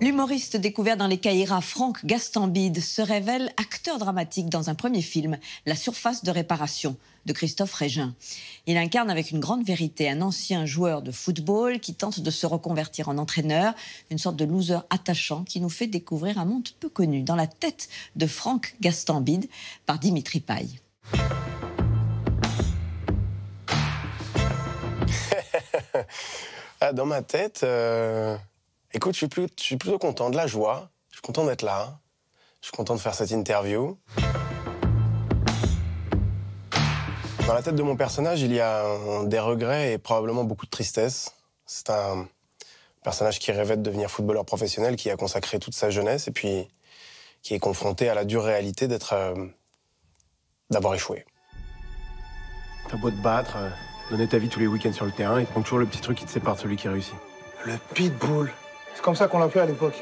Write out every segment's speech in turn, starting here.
L'humoriste découvert dans les Caïras, Franck Gastambide, se révèle acteur dramatique dans un premier film, La surface de réparation, de Christophe Régin. Il incarne avec une grande vérité un ancien joueur de football qui tente de se reconvertir en entraîneur, une sorte de loser attachant qui nous fait découvrir un monde peu connu dans la tête de Franck Gastambide par Dimitri Paille. Dans ma tête, écoute, je suis plutôt content, de la joie. Je suis content d'être là. Je suis content de faire cette interview. Dans la tête de mon personnage, il y a des regrets et probablement beaucoup de tristesse. C'est un personnage qui rêvait de devenir footballeur professionnel, qui a consacré toute sa jeunesse et puis qui est confronté à la dure réalité d'avoir échoué. T'as beau te battre, donner ta vie tous les week-ends sur le terrain, il te manque toujours le petit truc qui te sépare de celui qui réussit. Le pitbull. C'est comme ça qu'on l'appelait à l'époque.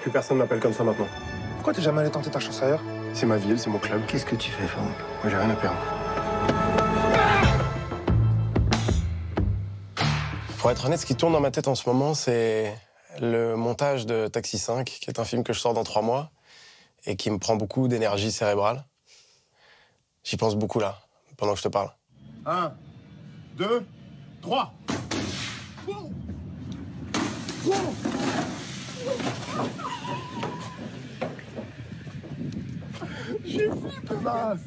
Plus personne m'appelle comme ça maintenant. Pourquoi t'es jamais allé tenter ta chance ailleurs? C'est ma ville, c'est mon club. Qu'est-ce que tu fais, Franck? Moi, j'ai rien à perdre. Pour être honnête, ce qui tourne dans ma tête en ce moment, c'est le montage de Taxi 5, qui est un film que je sors dans 3 mois et qui me prend beaucoup d'énergie cérébrale. J'y pense beaucoup là, pendant que je te parle. 1, 2, 3. J'ai flippé, Mas.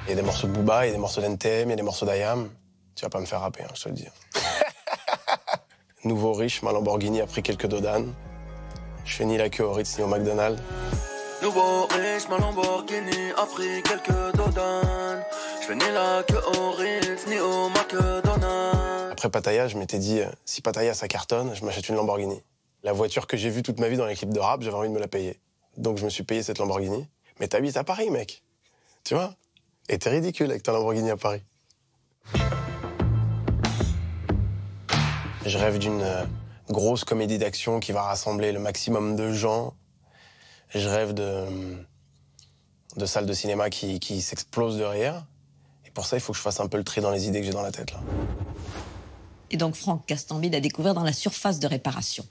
Il y a des morceaux de Booba, il y a des morceaux d'NTM, il y a des morceaux d'IAM. Tu vas pas me faire rapper, hein, je te le dis. Nouveau riche, ma Lamborghini a pris quelques dodanes. Je fais ni la queue au Ritz ni au McDonald's. Nouveau riche, ma Lamborghini a pris quelques dodanes. Je fais ni la queue au Ritz ni au McDonald's. Après Pattaya, je m'étais dit, si Pattaya ça cartonne, je m'achète une Lamborghini. La voiture que j'ai vue toute ma vie dans les clips de rap, j'avais envie de me la payer. Donc je me suis payé cette Lamborghini. Mais t'habites à Paris, mec. Tu vois? Et t'es ridicule avec ta Lamborghini à Paris. Je rêve d'une grosse comédie d'action qui va rassembler le maximum de gens. Je rêve de salles de cinéma qui s'explosent de rire. Et pour ça, il faut que je fasse un peu le tri dans les idées que j'ai dans la tête, là. Et donc Franck Gastambide a découvert dans La surface de réparation.